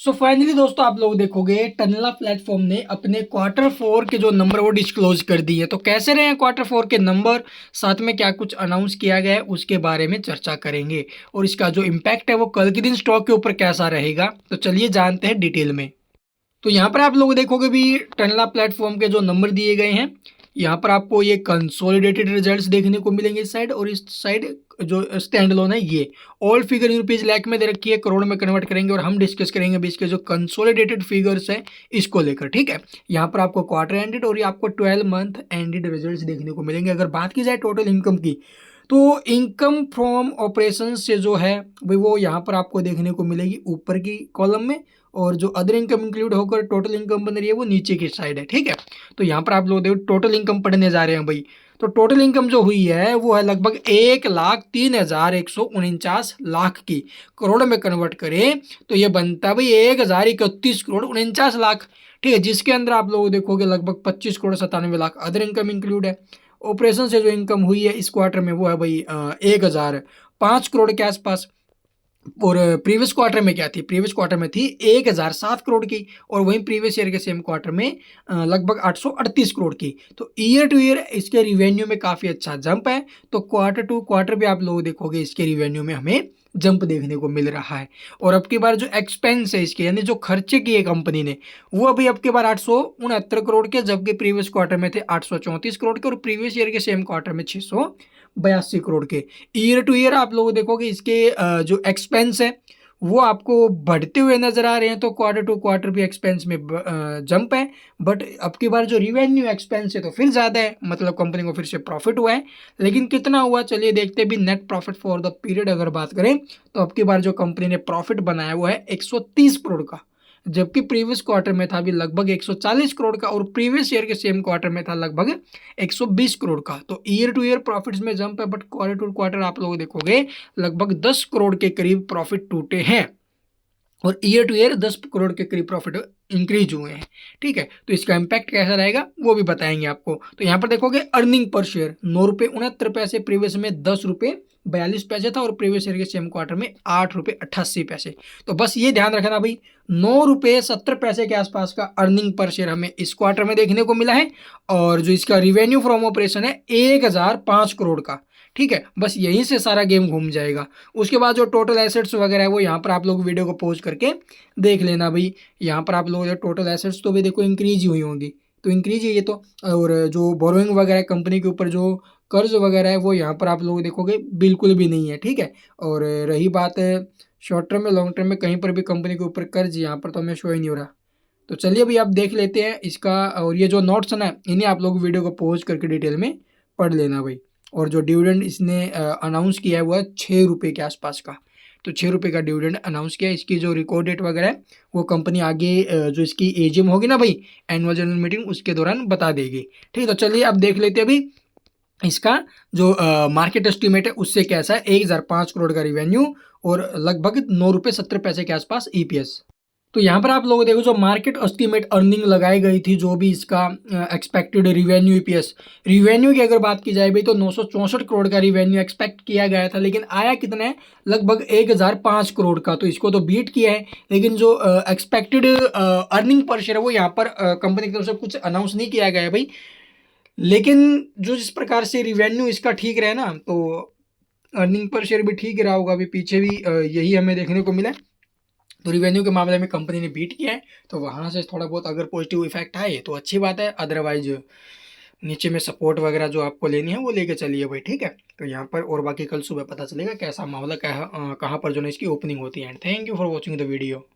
So finally दोस्तों आप लोग देखोगे टनला प्लेटफॉर्म ने अपने क्वार्टर फोर के जो नंबर वो डिस्क्लोज कर दिए। तो कैसे रहे हैं क्वार्टर फोर के नंबर, साथ में क्या कुछ अनाउंस किया गया है उसके बारे में चर्चा करेंगे और इसका जो इम्पैक्ट है वो कल के दिन स्टॉक के ऊपर कैसा रहेगा। तो चलिए जानते हैं डिटेल में। तो यहाँ पर आप लोग देखोगे भी टनला प्लेटफॉर्म के जो नंबर दिए गए हैं, यहाँ पर आपको ये कंसोलिडेटेड रिजल्ट्स देखने को मिलेंगे इस साइड, और इस साइड जो स्टैंड लोन है ये all figure in rupees lakh में दे रखी है, करोड़ में कन्वर्ट करेंगे और हम डिस्कस करेंगे अभी इसके जो कंसोलिडेटेड फिगर्स है इसको लेकर। ठीक है, यहाँ पर आपको क्वार्टर एंडेड और ये आपको 12 मंथ एंडेड रिजल्ट्स देखने को मिलेंगे। अगर बात की जाए टोटल इनकम की, तो इनकम फ्रॉम ऑपरेशन से जो है भाई वो यहाँ पर आपको देखने को मिलेगी ऊपर की कॉलम में, और जो अदर इनकम इंक्लूड होकर टोटल इनकम बन रही है वो नीचे की साइड है। ठीक है, तो यहाँ पर आप लोग देखो टोटल इनकम पढ़ने जा रहे हैं भाई। तो टोटल इनकम जो हुई है वो है लगभग 1,03,149 की। करोड़ में कन्वर्ट करें तो ये बनता है भाई 1,031,49 लाख। ठीक है, जिसके अंदर आप लोग देखोगे लगभग 25,97 लाख अदर इनकम इंक्लूड है। ऑपरेशन से जो इनकम हुई है इस क्वार्टर में वो है भाई 1,005 करोड़ के आसपास। और प्रीवियस क्वार्टर में क्या थी, प्रीवियस क्वार्टर में थी 1,007 करोड़ की, और वहीं प्रीवियस ईयर के सेम क्वार्टर में लगभग 838 करोड़ की। तो ईयर टू ईयर इसके रिवेन्यू में काफ़ी अच्छा जंप है। तो क्वार्टर टू क्वार्टर भी आप लोग देखोगे इसके रिवेन्यू में हमें जंप देखने को मिल रहा है। और अब की बार जो एक्सपेंस है इसके, यानी जो खर्चे किए कंपनी ने, वो अभी अब की बार 869 करोड़ के, जबकि प्रीवियस क्वार्टर में थे 834 करोड़ के, और प्रीवियस ईयर के सेम क्वार्टर में 682 करोड़ के। ईयर टू ईयर आप लोग देखोगे इसके जो एक्सपेंस है वो आपको बढ़ते हुए नजर आ रहे हैं। तो क्वार्टर टू क्वार्टर भी एक्सपेंस में जंप है, बट अब की बार जो रिवेन्यू एक्सपेंस है तो फिर ज़्यादा है, मतलब कंपनी को फिर से प्रॉफिट हुआ है। लेकिन कितना हुआ चलिए देखते भी। Net profit for the period अगर बात करें तो अब की बार जो कंपनी ने प्रॉफिट बनाया वो है 130 करोड़ का, जबकि प्रीवियस क्वार्टर में था अभी लगभग 140 करोड़ का, और प्रीवियस ईयर के सेम क्वार्टर में था लगभग 120 करोड़ का। तो ईयर टू ईयर प्रॉफिट्स में जंप है, बट क्वार्टर टू क्वार्टर आप लोग देखोगे लगभग 10 करोड़ के करीब प्रॉफिट टूटे हैं, और ईयर टू ईयर 10 करोड़ के करीब प्रॉफिट इंक्रीज हुए हैं। ठीक है, तो इसका इम्पैक्ट कैसा रहेगा वो भी बताएंगे आपको। तो यहाँ पर देखोगे अर्निंग पर शेयर 9 रुपये 69 पैसे, प्रीवियस में 10 रुपये 42 पैसे था, और प्रीवियस ईयर के सेम क्वार्टर में 8 रुपये 88 पैसे। तो बस ये ध्यान रखना भाई, 9 रुपये 70 पैसे के आसपास का अर्निंग पर शेयर हमें इस क्वार्टर में देखने को मिला है, और जो इसका रिवेन्यू फ्रॉम ऑपरेशन है 1,005 करोड़ का। ठीक है, बस यहीं से सारा गेम घूम जाएगा। उसके बाद जो टोटल एसेट्स वगैरह है वो यहाँ पर आप लोग वीडियो को पॉज करके देख लेना भाई। यहाँ पर आप लोग टोटल एसेट्स तो भी देखो इंक्रीज ही हुई होंगी, तो इंक्रीज है ये तो। और जो बोरोइंग वगैरह कंपनी के ऊपर जो कर्ज वगैरह है वो यहाँ पर आप लोग देखोगे बिल्कुल भी नहीं है। ठीक है, और रही बात शॉर्ट टर्म में लॉन्ग टर्म में कहीं पर भी कंपनी के ऊपर कर्ज यहाँ पर तो हमें शो ही नहीं हो रहा। तो चलिए भाई आप देख लेते हैं इसका, और ये जो नोट्स है ना इन्हें आप लोग वीडियो को पॉज करके डिटेल में पढ़ लेना भाई। और जो डिविडेंड इसने अनाउंस किया है वो है 6 रुपये के आसपास का। तो 6 रुपये का डिविडेंड अनाउंस किया है। इसकी जो रिकॉर्ड डेट वगैरह है वो कंपनी आगे जो इसकी एजीएम होगी ना भाई, एनुअल जनरल मीटिंग, उसके दौरान बता देगी। ठीक है, तो चलिए अब देख लेते हैं अभी इसका जो मार्केट एस्टिमेट है उससे कैसा है। 1,005 करोड़ का रिवेन्यू और लगभग 9 रुपये 70 पैसे के आसपास ईपीएस। तो यहाँ पर आप लोग देखो जो मार्केट एस्टिमेट अर्निंग लगाई गई थी, जो भी इसका एक्सपेक्टेड रिवेन्यू ईपीएस, रिवेन्यू की अगर बात की जाए भाई तो 964 करोड़ का रिवेन्यू एक्सपेक्ट किया गया था, लेकिन आया कितना है लगभग 1,005 करोड़ का। तो इसको तो बीट किया है, लेकिन जो एक्सपेक्टेड अर्निंग पर शेयर है वो यहाँ पर कंपनी की तरफ से कुछ अनाउंस नहीं किया गया है भाई। लेकिन जो जिस प्रकार से रिवेन्यू इसका ठीक रहे ना, तो अर्निंग पर शेयर भी ठीक रहा होगा। अभी पीछे भी यही हमें देखने को मिला है। तो रिवेन्यू के मामले में कंपनी ने बीट किया है, तो वहाँ से थोड़ा बहुत अगर पॉजिटिव इफेक्ट आए तो अच्छी बात है, अदरवाइज नीचे में सपोर्ट वगैरह जो आपको लेनी है वो लेके चलिए भाई। ठीक है, तो यहाँ पर और बाकी कल सुबह पता चलेगा कैसा मामला, कहाँ पर जो है इसकी ओपनिंग होती है। And thank you for watching the video.